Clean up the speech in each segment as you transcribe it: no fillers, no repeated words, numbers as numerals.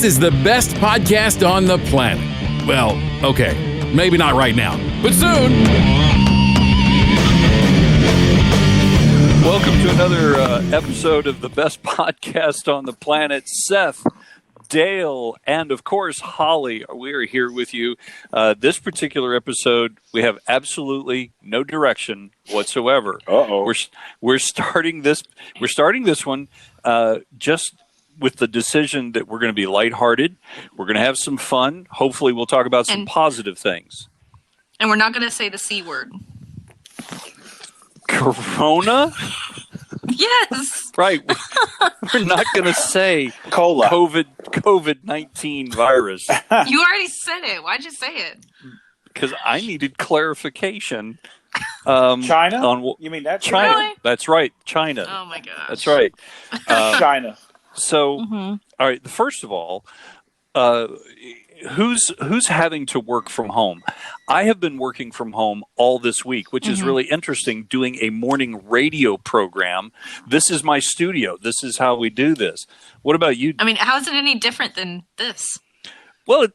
This is the best podcast on the planet. Well, okay, maybe not right now, but soon. Welcome to another episode of the best podcast on the planet. Seth, Dale, and of course, Holly, we are here with you. This particular episode, we have absolutely no direction whatsoever. Uh-oh. We're starting this one just with the decision that we're going to be lighthearted. We're going to have some fun. Hopefully, we'll talk about some positive things. And we're not going to say the C word. Corona? Yes. Right. We're not going to say Cola. COVID-19 virus. You already said it. Why'd you say it? Because I needed clarification. China? You mean that China? Really? That's right. China. Oh, my gosh. That's right. China. So, all right. First of all, who's having to work from home? I have been working from home all this week, which is really interesting, doing a morning radio program. This is my studio. This is how we do this. What about you? I mean, how is it any different than this? Well,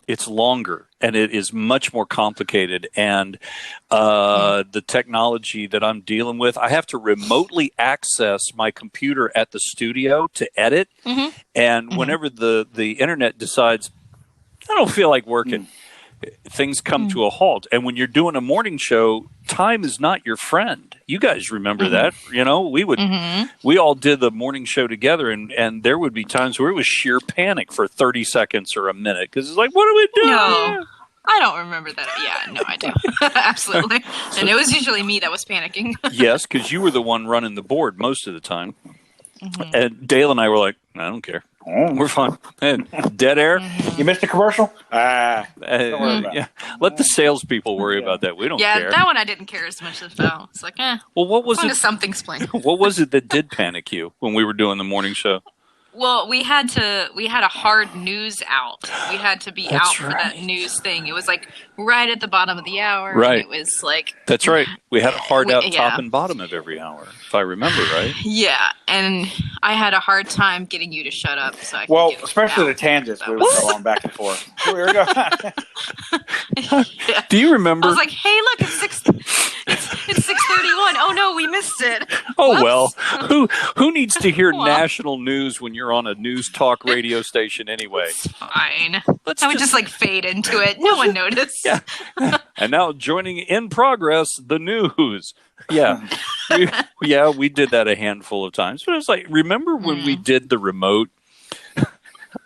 it's longer and it is much more complicated. And the technology that I'm dealing with, I have to remotely access my computer at the studio to edit. And whenever the internet decides, I don't feel like working, things come to a halt. And when you're doing a morning show, time is not your friend. You guys remember that. You know, we all did the morning show together, and there would be times where it was sheer panic for 30 seconds or a minute because it's like, what are we doing? No, I don't remember that. Yeah, no, I do. Absolutely. And it was usually me that was panicking. Yes, because you were the one running the board most of the time. And Dale and I were like, I don't care. We're fine. And dead air. You missed a commercial? Don't worry about it. Let the salespeople worry about that. We don't care. Yeah, that one I didn't care as much about. It's like, Well, what was it? Something's playing. What was it that did panic you when we were doing the morning show? Well, we had a hard news out. We had to be out for that news thing. It was like right at the bottom of the hour. Right. And it was like. That's right. We had a hard out top and bottom of every hour, if I remember right. Yeah, and I had a hard time getting you to shut up. So I well, could especially the tangents we would go on back and forth. Here we go. Do you remember? I was like, "Hey, look, it's 6:31. Oh no, we missed it." Oh Whoops. well, who needs to hear national news when you're on a news talk radio station anyway? It's fine. I would just like fade into it. No one noticed. Yeah. And now joining in progress, the news. Yeah. We did that a handful of times. But it was like, remember when we did the remote?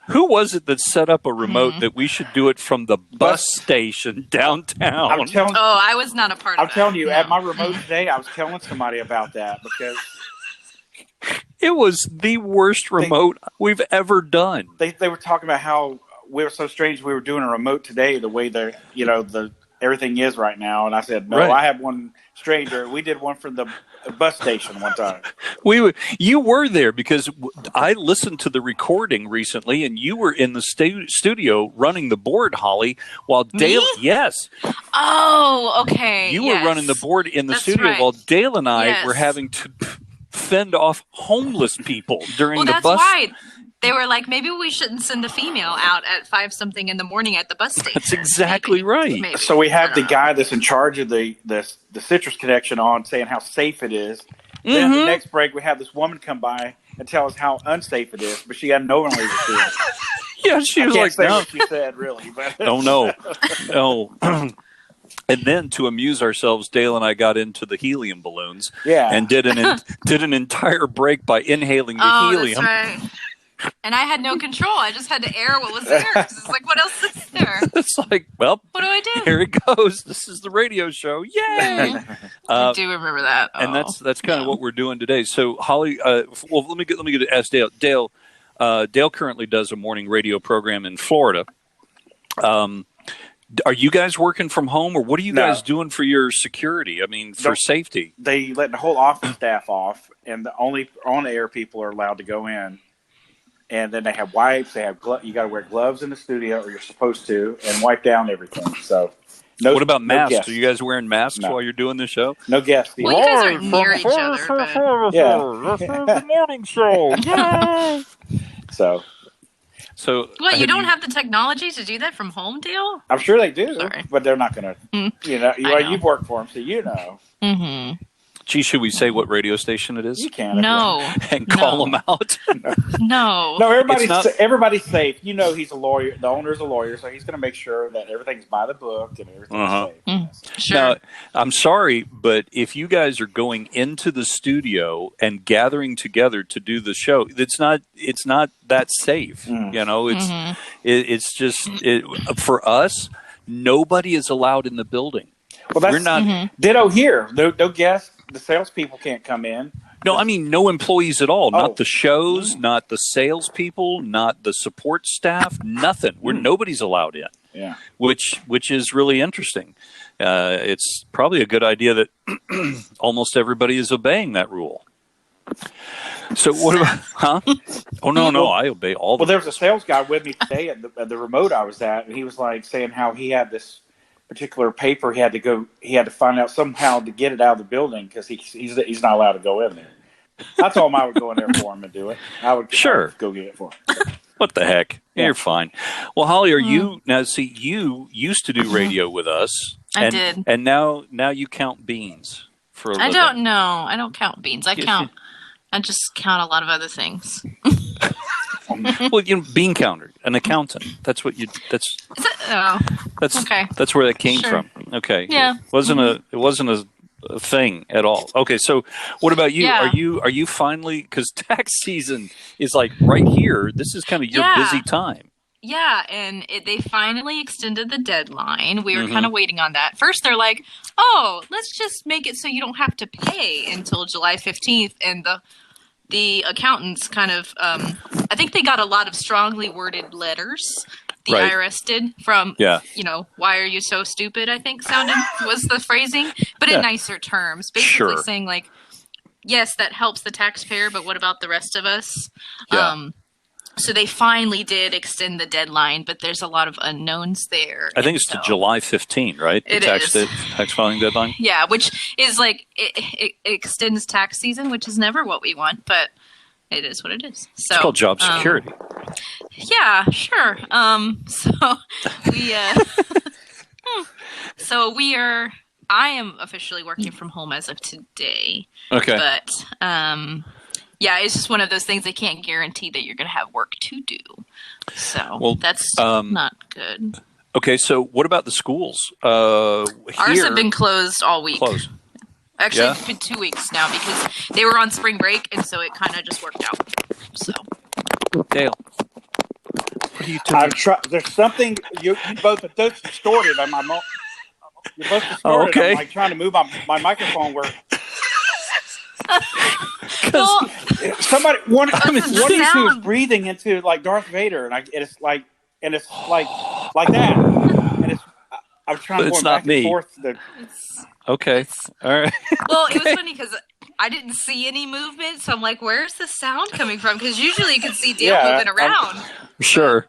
Who was it that set up a remote that we should do it from the bus station downtown? I was not a part of I'm telling you, at my remote today, I was telling somebody about that because it was the worst remote we've ever done. They were talking about how we were so strange. We were doing a remote today, the way the everything is right now, and I said, no, I have one stranger. We did one from the bus station one time. You were there because I listened to the recording recently, and you were in the studio running the board, Holly, while Dale. Yes. Oh, okay. You were running the board in the studio while Dale and I were having to fend off homeless people during the bus. That's why. They were like, maybe we shouldn't send a female out at 5-something in the morning at the bus station. That's exactly right. Maybe. So we have the guy that's in charge of the Citrus Connection on saying how safe it is. Then the next break, we have this woman come by and tell us how unsafe it is, but she had no one leave the studio. Yeah, she was like, no. What she said, really. But oh, no. And then to amuse ourselves, Dale and I got into the helium balloons and did an entire break by inhaling the helium. That's right. And I had no control. I just had to air what was there. It's like, what else is there? It's like, well, what do I do? Here it goes. This is the radio show. Yay! I do remember that. And that's kind of what we're doing today. So, Holly, well, let me get to ask Dale. Dale currently does a morning radio program in Florida. Are you guys working from home, or what are you guys doing for your security? I mean, for safety. They let the whole office staff off, and the only on-air people are allowed to go in. And then they have wipes. They have you got to wear gloves in the studio, or you're supposed to, and wipe down everything. So, what about masks? Are you guys wearing masks while you're doing the show? No guests. Well, you guys aren't near each other. But... Yeah, the morning show. Yay! So So What, you don't have the technology to do that from home, Dale? I'm sure they do, Sorry. but they're not going to. You've worked for them, so you know. Mm-hmm. Gee, should we say what radio station it is? You can. No. And call them out? No. No, everybody's safe. You know, he's a lawyer. The owner's a lawyer, so he's going to make sure that everything's by the book and everything's safe. Mm. Sure. Now, I'm sorry, but if you guys are going into the studio and gathering together to do the show, it's not that safe. You know, it's just for us. Nobody is allowed in the building. Well, that's not ditto here. No guests. The salespeople can't come in. No, I mean no employees at all. Not the shows, not the salespeople, not the support staff. Nothing. Nobody's allowed in. Yeah, which is really interesting. It's probably a good idea that almost everybody is obeying that rule. So what about? Huh? Oh no, I obey all. Well, there was a sales guy with me today at the remote I was at, and he was like saying how he had this particular paper he had to find out somehow to get it out of the building because he's not allowed to go in there. I told him I would go in there for him and do it. I would go get it for him. What the heck? Yeah. You're fine. Well, Holly, are you now? See, you used to do radio with us. I did, and now you count beans for a living. I don't know. I don't count beans. I just count a lot of other things. Well, bean counter, an accountant. That's what you. That's okay. That's where that came from. Okay. Yeah. It wasn't a thing at all. Okay. So, what about you? Yeah. Are you finally? Because tax season is like right here. This is kind of your busy time. Yeah, and they finally extended the deadline. We were kind of waiting on that. First, they're like, "Oh, let's just make it so you don't have to pay until July 15th," and the accountants kind of, I think they got a lot of strongly worded letters. The IRS did from, why are you so stupid, I think was the phrasing, but in nicer terms. Basically saying like, yes, that helps the taxpayer, but what about the rest of us? Yeah. So they finally did extend the deadline, but there's a lot of unknowns there. I think it's to July 15, right? The tax filing deadline? Yeah, which is like, it extends tax season, which is never what we want, but it is what it is. So, it's called job security. Yeah, sure. I am officially working from home as of today. Okay. But, yeah, it's just one of those things they can't guarantee that you're going to have work to do. So that's not good. Okay, so what about the schools? Ours have been closed all week. Closed. Actually, it's been 2 weeks now because they were on spring break, and so it kind of just worked out. So, Dale, what are you doing? There's something you both are distorted. You're both distorted. Okay. I'm like trying to move my microphone where. Well, one of you two is breathing into like Darth Vader, and it's like that, and I'm trying to go back and forth. Okay, all right. Well, it was funny because I didn't see any movement, so I'm like, "Where's the sound coming from?" Because usually you can see Dale moving around. Sure.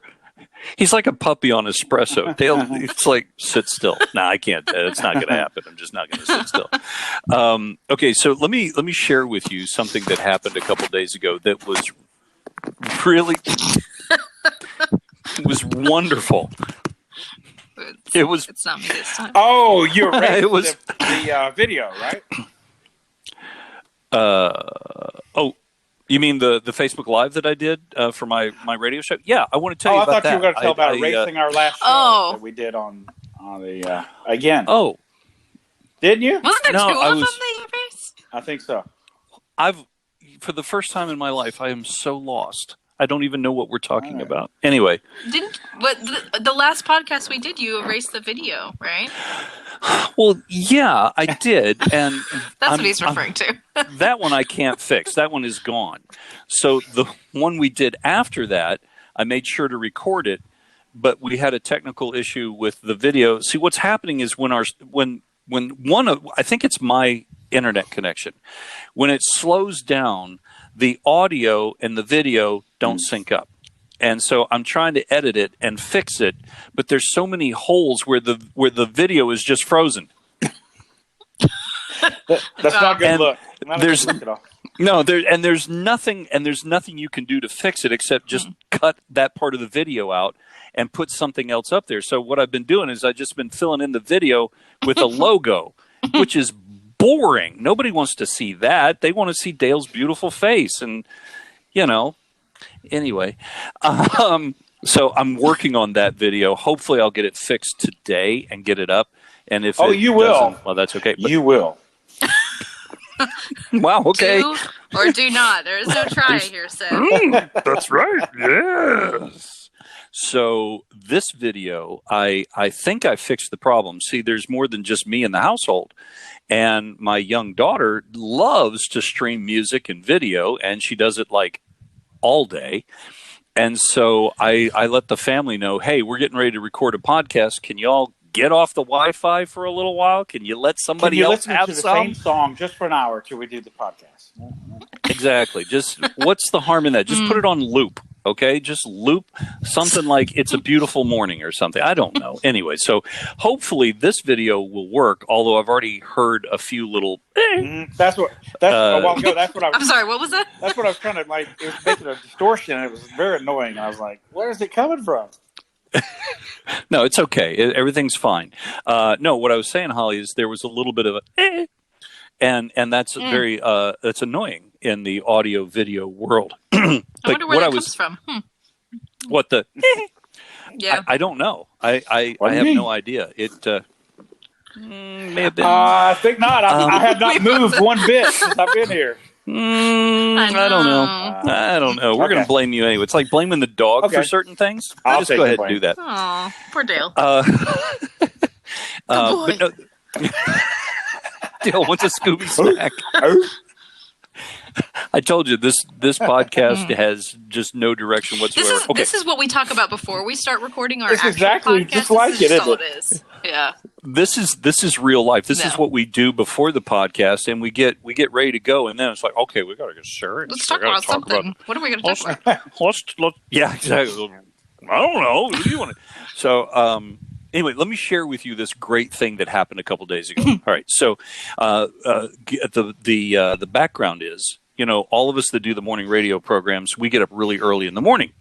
He's like a puppy on espresso. Dale, it's like, sit still. No, I can't. It's not going to happen. I'm just not going to sit still. Okay, so let me share with you something that happened a couple days ago that was really was wonderful. It's not me this time. Oh, you erased the video, right? You mean the Facebook Live that I did for my radio show? Yeah, I want to tell you about that. I thought you were going to tell about erasing our last show that we did on the again. Oh, didn't you? Wasn't there two of them that you erased? I think so. For the first time in my life, I am so lost. I don't even know what we're talking about. Anyway. The last podcast we did, you erased the video, right? Well, yeah, I did. And that's what he's referring to. That one I can't fix. That one is gone. So the one we did after that, I made sure to record it, but we had a technical issue with the video. See, what's happening is when I think it's my internet connection, when it slows down, the audio and the video don't sync up. And so I'm trying to edit it and fix it, but there's so many holes where the video is just frozen. That's not good look. Not there's good look at all. No, there's nothing you can do to fix it except just cut that part of the video out and put something else up there. So what I've been doing is I've just been filling in the video with a logo, which is boring. Nobody wants to see that. They want to see Dale's beautiful face. And, anyway. So I'm working on that video. Hopefully I'll get it fixed today and get it up. And if you will. Well, that's okay. But, you will. wow, okay. Do or do not. There is no try here, Seth. That's right. Yes. So this video, I think I fixed the problem. See, there's more than just me in the household. And my young daughter loves to stream music and video, and she does it like all day. And so I let the family know, hey, we're getting ready to record a podcast. Can y'all get off the Wi-Fi for a little while? Can you let somebody else have to the some? same song just for an hour till we do the podcast? Exactly. Just what's the harm in that? Just put it on loop. Okay, just loop something like "It's a Beautiful Morning" or something. I don't know. Anyway, so hopefully this video will work. Although I've already heard a few little. That's a while ago. That's what I was. I'm sorry. What was that? That's what I was trying to like. It was making a distortion, and it was very annoying. And I was like, "Where is it coming from?" No, it's okay. Everything's fine. No, what I was saying, Holly, is there was a little bit of a, and that's very that's annoying in the audio video world. I wonder where that comes from. What the? Yeah, I don't know. I have no idea. It may have been. I think not. I have not moved one bit since I've been here. I don't know. We're going to blame you anyway. It's like blaming the dog for certain things. I'll just go ahead and do that. Oh, poor Dale. But no, Dale wants a Scooby snack. I told you this podcast has just no direction whatsoever. This is what we talk about before we start recording our It's actual exactly podcast. just like this is it, all isn't it is. Yeah. This is real life. This is what we do before the podcast, and we get ready to go, and then it's like, okay, we got to get serious. Let's talk about something. What are we going to talk about? Let's yeah, exactly. I don't know. What do you want to? So, anyway, let me share with you this great thing that happened a couple days ago. All right, so the background is, all of us that do the morning radio programs, we get up really early in the morning.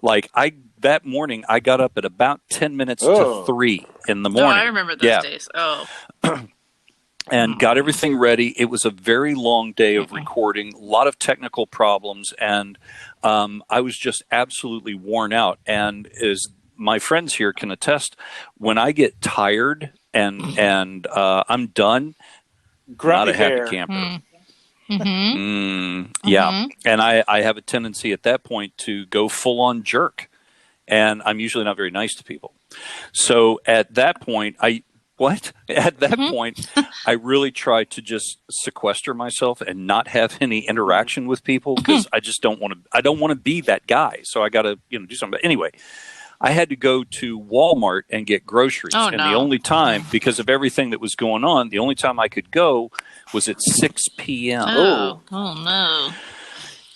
Like that morning, I got up at about 10 minutes to 3 in the morning. Oh, I remember those days. Oh. And got everything ready. It was a very long day of recording, a lot of technical problems, and I was just absolutely worn out. And as my friends here can attest, when I get tired and I'm done, not a happy camper. Yeah. And I have a tendency at that point to go full on jerk. And I'm usually not very nice to people. So at that point, I really try to just sequester myself and not have any interaction with people because I just don't want to be that guy. So I got to, do something. But anyway, I had to go to Walmart and get groceries. The only time, because of everything that was going on, the only time I could go was at 6 p.m. Oh no.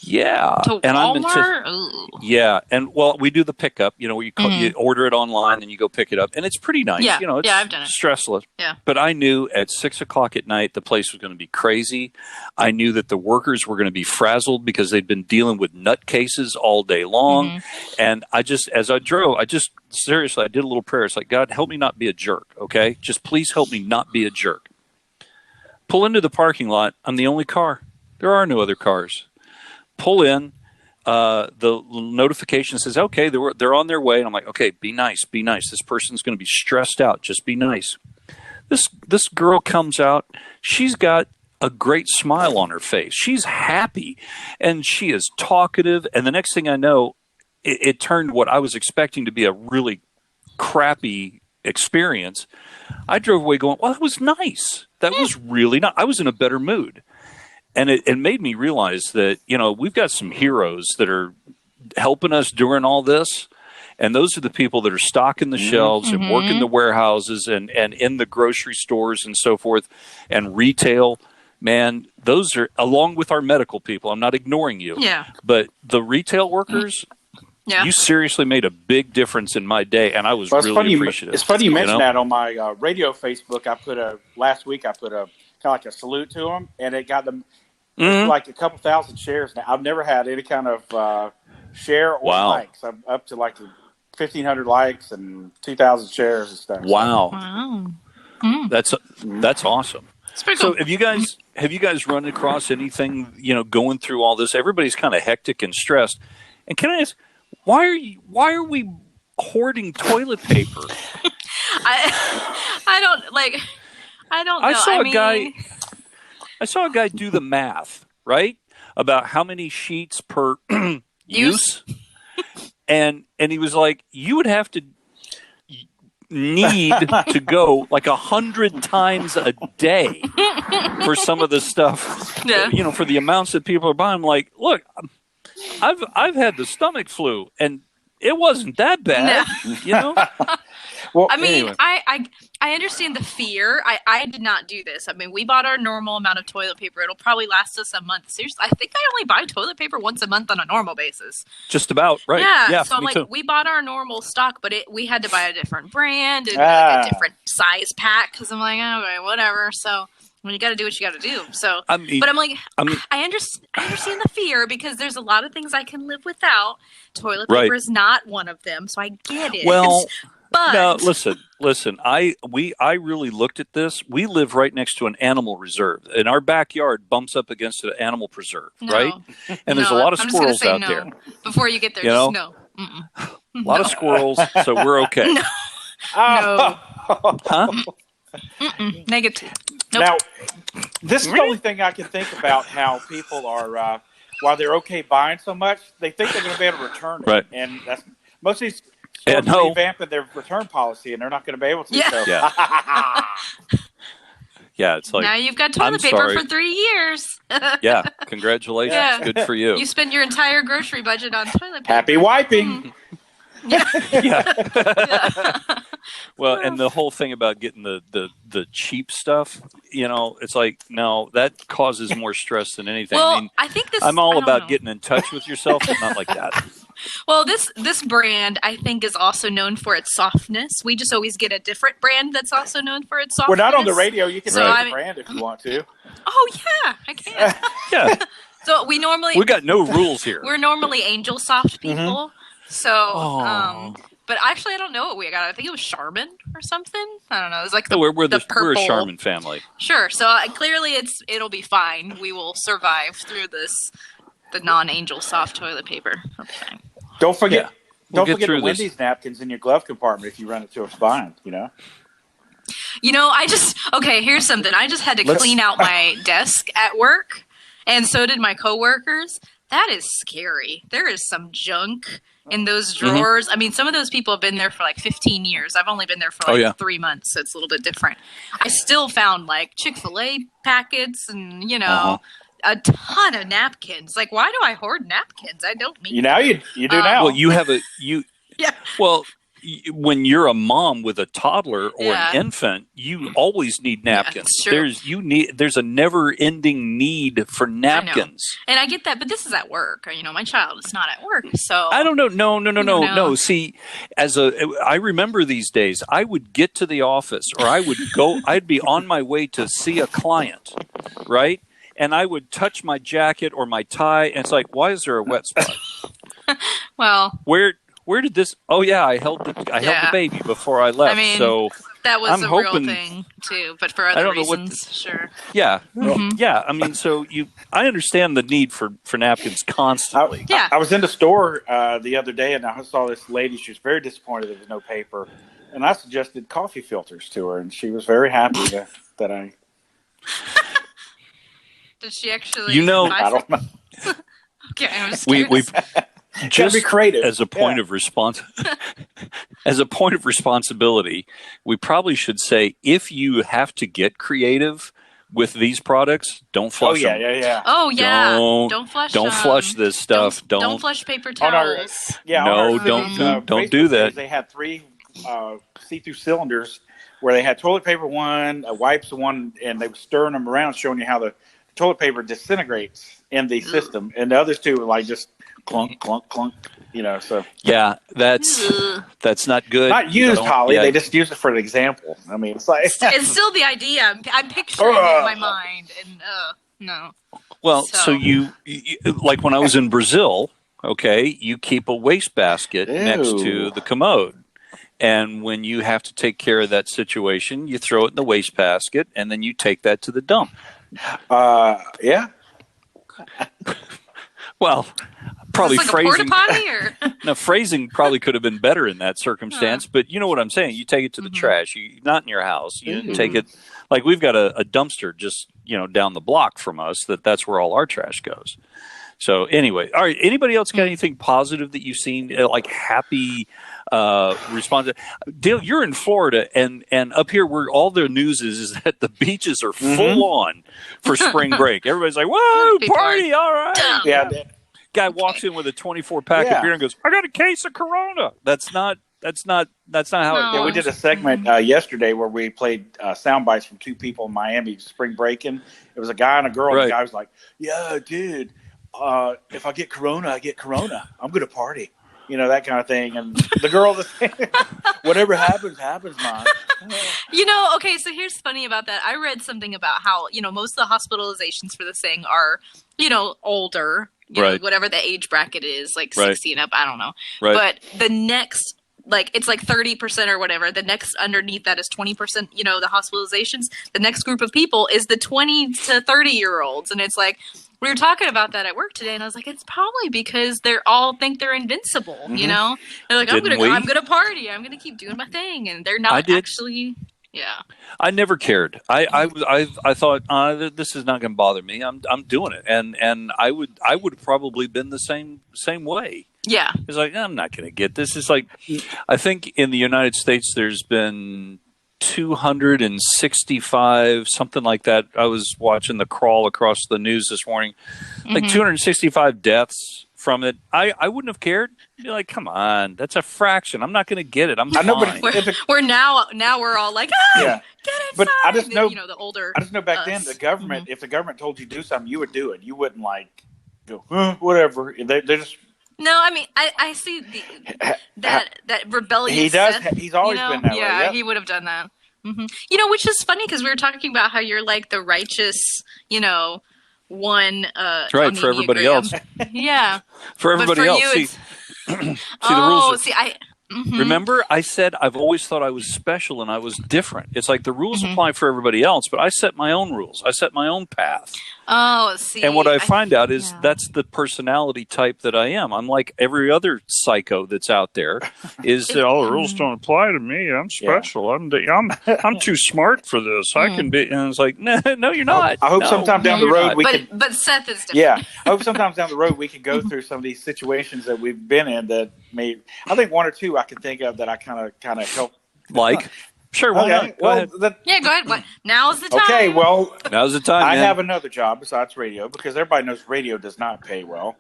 Yeah. To and Walmart? Yeah. And we do the pickup, where you order it online and you go pick it up. And it's pretty nice. Yeah. It's I've done it. Stressless. Yeah. But I knew at 6 o'clock at night, the place was going to be crazy. I knew that the workers were going to be frazzled because they'd been dealing with nutcases all day long. And as I drove, seriously, I did a little prayer. It's like, God, help me not be a jerk. Okay. Just please help me not be a jerk. Pull into the parking lot. I'm the only car. There are no other cars. Pull in, the notification says, okay, they're on their way. And I'm like, okay, be nice. This person's going to be stressed out. Just be nice. This girl comes out. She's got a great smile on her face. She's happy and she is talkative. And the next thing I know, it turned what I was expecting to be a really crappy experience. I drove away going, well, that was nice. That was really nice. I was in a better mood. And it made me realize that, we've got some heroes that are helping us during all this. And those are the people that are stocking the shelves and working the warehouses and in the grocery stores and so forth and retail. Man, those are, along with our medical people, I'm not ignoring you. Yeah. But the retail workers, you seriously made a big difference in my day. And I was really appreciative. It's funny you mentioned that on my radio Facebook. Last week I put a kind of like a salute to them, and it got them. It's like a couple thousand shares now. I've never had any kind of share or likes. I'm up to like 1,500 likes and 2,000 shares and stuff. Wow. Wow. That's awesome. Cool. So have you guys run across anything, going through all this? Everybody's kind of hectic and stressed. And can I ask, why are we hoarding toilet paper? I don't know. I saw a guy do the math, right? About how many sheets per use. And he was like, you would have to need to go like 100 times a day for some of the stuff, for the amounts that people are buying. I'm like, look, I've had the stomach flu and it wasn't that bad, Well, I mean, anyway. I understand the fear. I did not do this. I mean, we bought our normal amount of toilet paper. It'll probably last us a month. Seriously, I think I only buy toilet paper once a month on a normal basis. Just about, right? Yeah. So me too. we bought our normal stock, but we had to buy a different brand and like a different size pack because I'm like, okay, whatever. So you got to do what you got to do. So, but I'm like, I understand the fear because there's a lot of things I can live without. Toilet paper is not one of them, so I get it. Well. But no, listen. I really looked at this. We live right next to an animal reserve, and our backyard bumps up against an animal preserve, right? And there's a lot of squirrels out there. Before you get there, just no. A lot of squirrels, so we're okay. No. Huh? Negative. Nope. Now, this is the only thing I can think about how people are, while they're okay buying so much, they think they're going to be able to return it. Right. And that's most of these Yeah, no. revamping their return policy, and they're not going to be able to. Yeah. So. Yeah, it's like now you've got toilet paper for 3 years. Yeah, congratulations. Yeah. Good for you. You spend your entire grocery budget on toilet paper. Happy wiping. Yeah. Well, and the whole thing about getting the cheap stuff, it's like, no, that causes more stress than anything. Well, I think I'm all about getting in touch with yourself, but not like that. Well, this brand, I think, is also known for its softness. We just always get a different brand that's also known for its softness. We're not on the radio. You can say the brand if you want to. Oh, yeah, I can. Yeah. So we got no rules here. We're normally Angel Soft people. So, but actually, I don't know what we got. I think it was Charmin or something. I don't know. It was like we're purple. a Charmin family. Sure. So clearly, it'll be fine. We will survive through the non-Angel Soft toilet paper. Okay. Don't forget. Yeah. Don't forget the Wendy's napkins in your glove compartment if you run into a spine. Here's something. I just had to clean out my desk at work, and so did my coworkers. That is scary. There is some junk in those drawers. I mean, some of those people have been there for like 15 years. I've only been there for 3 months, so it's a little bit different. I still found like Chick-fil-A packets and, a ton of napkins. Like, why do I hoard napkins? I don't need you do now. Well, you have yeah. Well, when you're a mom with a toddler or an infant, you always need napkins. There's a never-ending need for napkins. And I get that, but this is at work. My child is not at work, so I don't know. No. See, I remember these days. I would get to the office, or I'd be on my way to see a client, right? And I would touch my jacket or my tie, and it's like, why is there a wet spot? Well, Where did this? Oh yeah, I held the baby before I left. I mean, so that was I'm a hoping, real thing too, but for other reasons, sure. Yeah, yeah. I mean, I understand the need for napkins constantly. I was in the store the other day, and I saw this lady. She was very disappointed there was no paper, and I suggested coffee filters to her, and she was very happy that I. Did she actually? I don't know. Okay, I'm just we've. Just be creative. As a point of as a point of responsibility, we probably should say if you have to get creative with these products, don't flush them. Yeah. Oh yeah, don't flush. Don't flush this stuff. Don't flush paper towels. Don't do that. They had 3 see-through cylinders where they had toilet paper one, wipes one, and they were stirring them around, showing you how the toilet paper disintegrates in the system, and the others 2 were like just. Clunk, clunk, clunk. So yeah, that's not good. Not used, Holly. Yeah. They just use it for an example. I mean, it's like it's still the idea. I'm picturing it in my mind, and no. Well, so you like when I was in Brazil, okay, you keep a wastebasket next to the commode. And when you have to take care of that situation, you throw it in the wastebasket, and then you take that to the dump. Yeah. Well, probably like phrasing. A porta potty, or No, phrasing probably could have been better in that circumstance, but you know what I'm saying. You take it to the trash. Not in your house. You take it. Like we've got a dumpster just down the block from us. That's where all our trash goes. So anyway, all right. Anybody else got anything positive that you've seen, like happy response? Dale, you're in Florida, and up here where all the news is that the beaches are full on for spring break. Everybody's like, "Whoa, party! All right." Yeah. Guy walks in with a 24-pack of beer and goes, "I got a case of Corona." That's not how it goes. Yeah, we did a segment yesterday where we played sound bites from two people in Miami spring breaking. It was a guy and a girl. Right. And the guy was like, "Yeah, dude, if I get Corona, I get Corona. I'm going to party." That kind of thing. And the girl, whatever happens, man. Okay, so here's funny about that. I read something about how, most of the hospitalizations for this thing are, older, whatever the age bracket is, like 60 and up, I don't know. Right. But the next, it's like 30% or whatever. The next underneath that is 20%, the hospitalizations. The next group of people is the 20 to 30-year-olds. And it's like, we were talking about that at work today, and I was like, it's probably because they're all think they're invincible, They're like, I'm gonna party, I'm gonna keep doing my thing, and they're not actually. Yeah. I never cared. I thought this is not going to bother me. I'm doing it, and I would have probably been the same way. Yeah. It's like I'm not going to get this. It's like I think in the United States there's been 265, something like that. I was watching the crawl across the news this morning, like 265 deaths from it. I wouldn't have cared. I'd be like, come on, that's a fraction. I'm not going to get it. I'm fine. We're now we're all like, get it. But I just know, the older. I just know back then the government, if the government told you to do something, you would do it. You wouldn't go, whatever. They just. No, I mean, I see that rebellious. He does. Seth, he's always been that way. Yeah, he would have done that. Which is funny because we were talking about how you're like the righteous, one. Right, for everybody else. Yeah. For everybody else. See the rules. Remember, I said I've always thought I was special and I was different. It's like the rules apply for everybody else, but I set my own rules. I set my own path. Oh, see. And what I find out is that's the personality type that I am. I'm like every other psycho that's out there. Is all the rules don't apply to me? I'm special. I'm too smart for this. I can be. And it's like, no, you're not. I hope sometime down the road we can. But Seth is different. Yeah, I hope sometimes down the road we can go through some of these situations that we've been in that may. I think one or two I can think of that I kind of help. Like. Sure, why not? Go ahead. Go ahead. Now's the time. Okay, well, now's the time. I have another job besides radio because everybody knows radio does not pay well.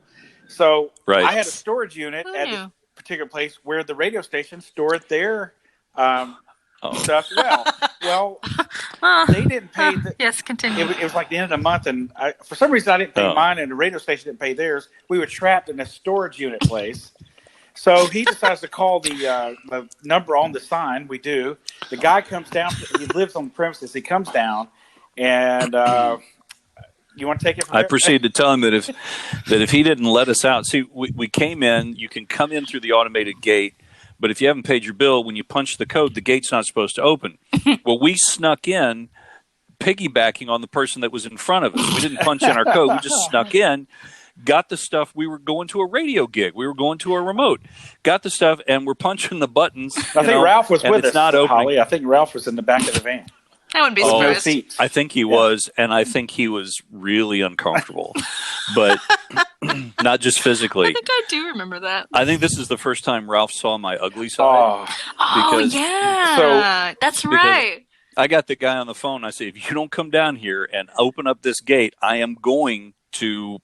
So I had a storage unit at this particular place where the radio station stored their stuff. Well, they didn't pay. Yes, continue. It was like the end of the month, and for some reason I didn't pay mine, and the radio station didn't pay theirs. We were trapped in a storage unit place. So he decides to call the number on the sign. We do. The guy comes down. He lives on the premises. He comes down, and you want to take it from I there? proceeded to tell him that if he didn't let us out, see, we came in. You can come in through the automated gate, but if you haven't paid your bill, when you punch the code, the gate's not supposed to open. Well, we snuck in, piggybacking on the person that was in front of us. We didn't punch in our code. We just snuck in. Got the stuff. We were going to a radio gig. We were going to a remote. Got the stuff, and we're punching the buttons. I think Ralph was with us, not opening. Holly. I think Ralph was in the back of the van. I wouldn't be surprised. No seats. I think he was, and I think he was really uncomfortable, but not just physically. I think I do remember that. I think this is the first time Ralph saw my ugly side. That's right. I got the guy on the phone. I said, if you don't come down here and open up this gate, I am going to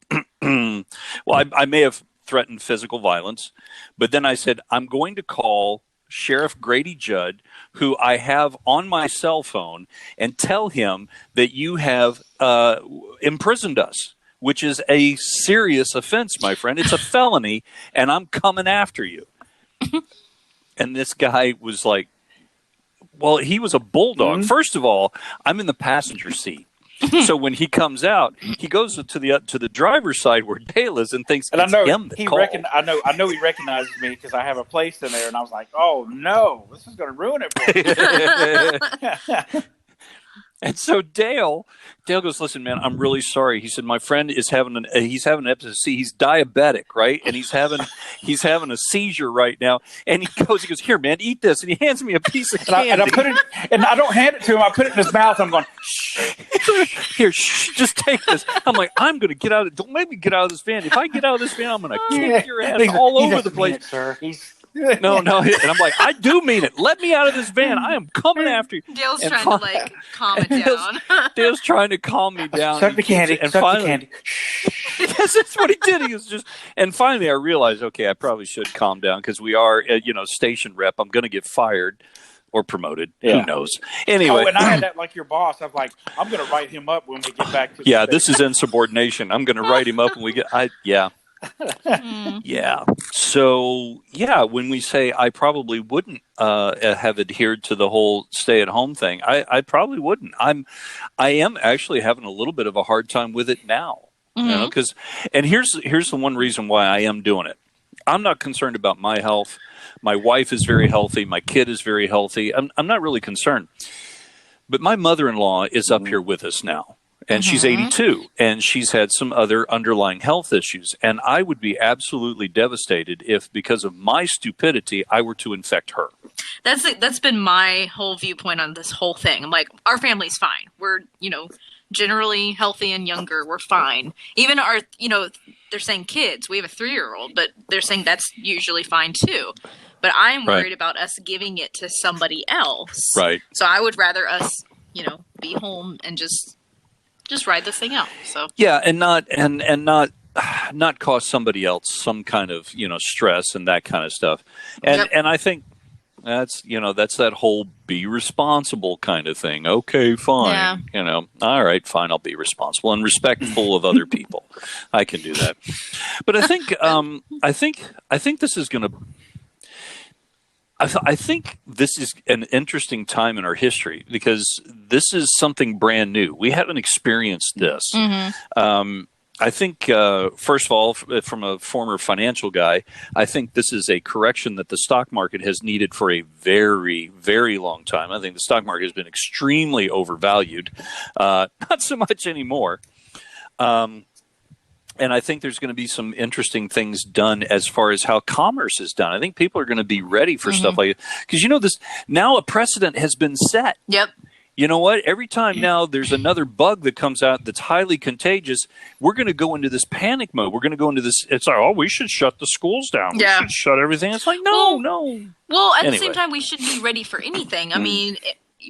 I may have threatened physical violence, but then I said, I'm going to call Sheriff Grady Judd, who I have on my cell phone, and tell him that you have imprisoned us, which is a serious offense, my friend. It's a felony, and I'm coming after you. And this guy was like, well, he was a bulldog. First of all, I'm in the passenger seat. So when he comes out, he goes to the driver's side where Dale is and thinks And it's I know him that he called. I know he recognizes me because I have a place in there, and I was like, "Oh no, this is going to ruin it for me." And so Dale goes, "Listen, man, I'm really sorry." He said, "My friend is having an episode. See, he's diabetic, right? And he's having a seizure right now." And he goes, "Here, man, eat this." And he hands me a piece of candy. And I put it, and I don't hand it to him. I put it in his mouth. I'm going, "Shh." "Here, just take this." I'm like, "I'm going to get out of it. Don't make me get out of this van. If I get out of this van, I'm going to kick your ass all over the place." It, sir. No. And I'm like, "I do mean it. Let me out of this van. I am coming after you." Dale's trying to like calm it down. Dale's trying to calm me down. Suck the candy. And Suck finally, the candy. yes, that's what he did. He was just, and finally I realized, okay, I probably should calm down because we are, station rep. I'm going to get fired or promoted. Yeah. Who knows? Anyway. Oh, and I had that like your boss. I'm like, I'm going to write him up when we get back to. Yeah, this is insubordination. I'm going to write him up when we get. Yeah. Yeah. So yeah, when we say I probably wouldn't have adhered to the whole stay-at-home thing, I probably wouldn't. I am actually having a little bit of a hard time with it now. Because, and here's the one reason why I am doing it. I'm not concerned about my health. My wife is very healthy. My kid is very healthy. I'm not really concerned. But my mother-in-law is up here with us now. And she's 82, and she's had some other underlying health issues. And I would be absolutely devastated if, because of my stupidity, I were to infect her. That's been my whole viewpoint on this whole thing. I'm like, our family's fine. We're, generally healthy and younger. We're fine. Even our, they're saying kids. We have a 3-year-old, but they're saying that's usually fine too. But I'm worried about us giving it to somebody else. Right. So I would rather us, be home and just ride this thing out. So yeah, and not cause somebody else some kind of stress and that kind of stuff. And I think that's that whole be responsible kind of thing. Okay, fine. Yeah. All right, fine. I'll be responsible and respectful of other people. I can do that. But I think this is going to. I think this is an interesting time in our history because this is something brand new. We haven't experienced this. I think, first of all, from a former financial guy, I think this is a correction that the stock market has needed for a very, very long time. I think the stock market has been extremely overvalued, not so much anymore. And I think there's going to be some interesting things done as far as how commerce is done. I think people are going to be ready for stuff like it. Because this now a precedent has been set. Yep. You know what? Every time now there's another bug that comes out that's highly contagious, we're going to go into this panic mode. We're going to go into this. It's like, oh, we should shut the schools down. Yeah. We should shut everything. It's like, no. Well, at the same time, we should be ready for anything. I mean,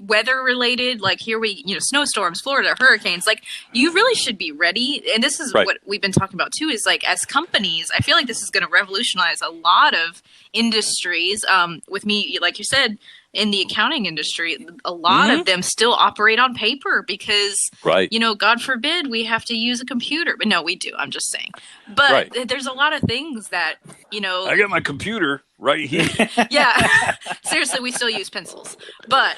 weather related, like here snowstorms, Florida, hurricanes, like you really should be ready. And this is what we've been talking about too, is like as companies, I feel like this is going to revolutionize a lot of industries. With me, like you said, in the accounting industry, a lot of them still operate on paper because, God forbid we have to use a computer. But no, we do. I'm just saying. But there's a lot of things that, I got my computer right here. Yeah. Seriously, we still use pencils. But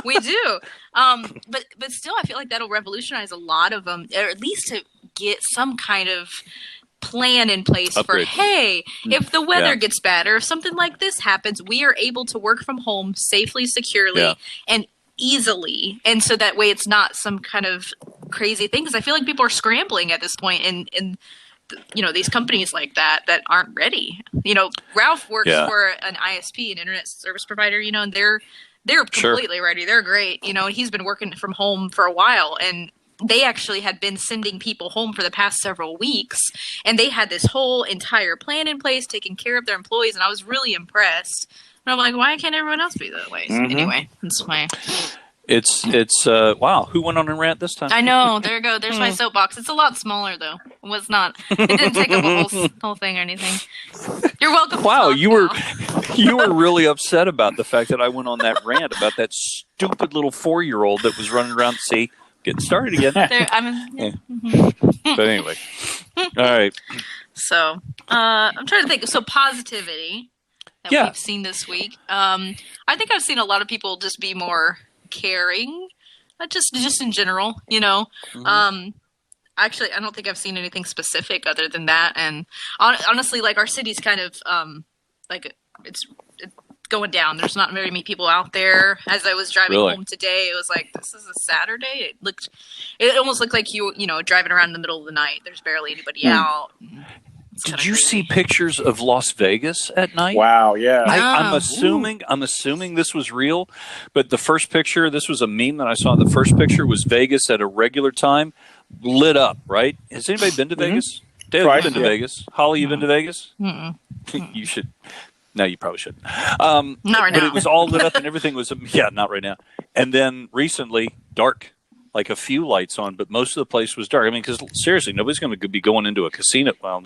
we do. But still, I feel like that'll revolutionize a lot of them, or at least to get some kind of plan in place for, hey, if the weather gets bad or if something like this happens, we are able to work from home safely, securely, and easily. And so that way it's not some kind of crazy thing. Because I feel like people are scrambling at this point in these companies like that aren't ready. Ralph works for an ISP, an internet service provider, and they're completely ready. They're great. He's been working from home for a while, and they actually had been sending people home for the past several weeks, and they had this whole entire plan in place, taking care of their employees, and I was really impressed. And I'm like, why can't everyone else be that way? So anyway, that's why. It's wow. Who went on a rant this time? I know. There you go. There's my soapbox. It's a lot smaller though. It was not. It didn't take up a whole thing or anything. You're welcome. Wow, you were really upset about the fact that I went on that rant about that stupid little 4-year-old that was running around. See, getting started again. But anyway, all right. So I'm trying to think. So positivity that we've seen this week. I think I've seen a lot of people just be more caring. just in general, you know. Mhm. Actually, I don't think I've seen anything specific other than that. And honestly, like our city's kind of like it's going down. There's not very many people out there. As I was driving Really? home today, it was like, this is a Saturday. It almost looked like you know, driving around in the middle of the night. There's barely anybody out. It's Did kinda you crazy. see pictures of Las Vegas at night? Wow, yeah. I'm Oh. assuming this was real, but the first picture, this was a meme that I saw. The first picture was Vegas at a regular time, lit up. Right? Has anybody been to Vegas? Dave, Right, you've been to yeah. Vegas. Holly, you been to Vegas? Mm-mm. You should. No, you probably shouldn't. Not right But now. it was all lit up and everything was, yeah, not right now. And then recently, dark, like a few lights on, but most of the place was dark. I mean, because seriously, nobody's going to be going into a casino. Well,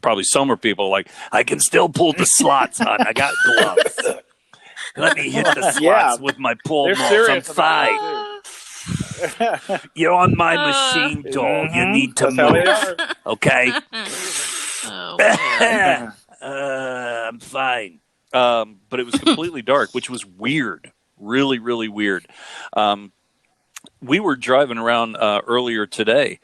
probably some are people like, I can still pull the slots on. I got gloves. Let me hit the slots Yeah. with my pull They're malls. I'm serious fine. about You're on my machine, doll. You Mhm. need to That's how they move. are. Okay? Oh, I'm fine. But it was completely dark, which was weird. Really, really weird. We were driving around earlier today,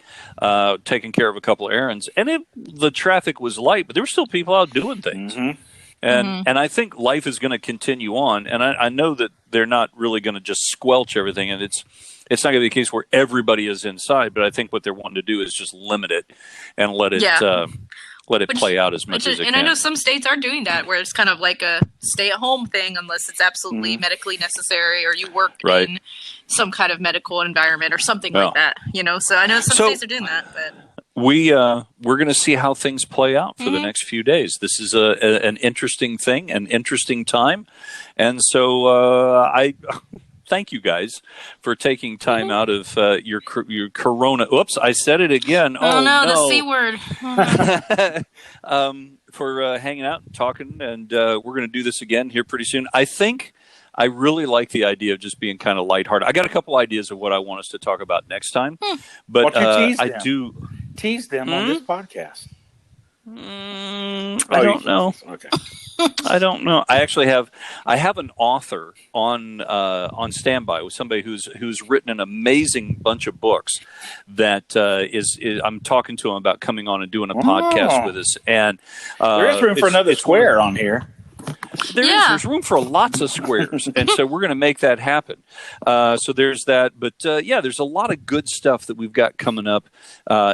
taking care of a couple of errands, and the traffic was light, but there were still people out doing things. Mhm. And I think life is going to continue on, and I know that they're not really going to just squelch everything, and it's not going to be the case where everybody is inside. But I think what they're wanting to do is just limit it and let it play out as much as it and can. I know some states are doing that, where it's kind of like a stay-at-home thing, unless it's absolutely medically necessary, or you work Right. in some kind of medical environment or something Yeah. like that. You know, so I know some So- states are doing that, but. We're going to see how things play out for the next few days. This is an interesting thing, an interesting time, and so I thank you guys for taking time out of your Corona. Oops, I said it again. Oh, no, the no. C word. For hanging out and talking, and we're going to do this again here pretty soon. I think I really like the idea of just being kind of lighthearted. I got a couple ideas of what I want us to talk about next time, but Why don't you tease I them? do. Tease them on this podcast. I don't know. Okay. I don't know. I actually have an author on standby with somebody who's written an amazing bunch of books that is I'm talking to him about coming on and doing a podcast with us. And There is room for another square on here. There's room for lots of squares, and so we're going to make that happen. So there's that, but there's a lot of good stuff that we've got coming up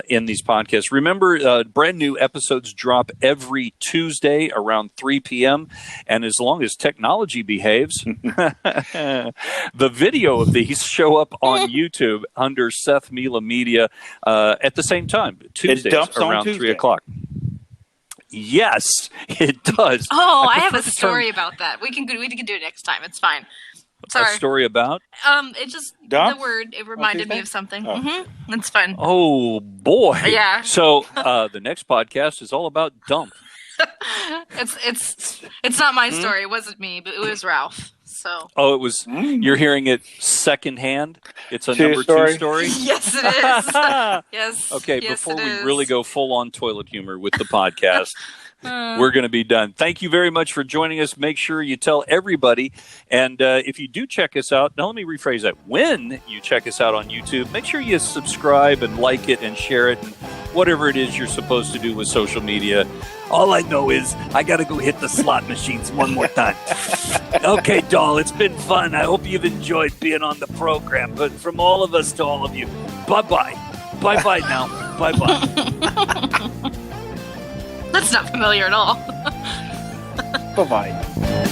in these podcasts. Remember, brand new episodes drop every Tuesday around 3 p.m., and as long as technology behaves, the video of these show up on YouTube under Seth Mila Media at the same time, Tuesdays dumps on around Tuesday. 3 o'clock. Yes, it does. Oh, I have prefer a to story term- about that. We can do it next time. It's fine. A Sorry. story about? It just Dump? the word. It reminded me Tuesday? of something. Oh. It's fun. Oh boy! Yeah. So the next podcast is all about dump. It's not my story. It wasn't me, but it was Ralph. So Oh, it was. You're hearing it secondhand. It's a True number story. 2 story. yes, it is. Yes. Okay, yes, before it we is. really go full on toilet humor with the podcast, we're going to be done. Thank you very much for joining us. Make sure you tell everybody. And if you do check us out, now let me rephrase that. When you check us out on YouTube, make sure you subscribe and like it and share it and whatever it is you're supposed to do with social media. All I know is I got to go hit the slot machines one more time. Okay, doll, it's been fun. I hope you've enjoyed being on the program. But from all of us to all of you, bye-bye. Bye-bye now. Bye-bye. That's not familiar at all. Bye-bye.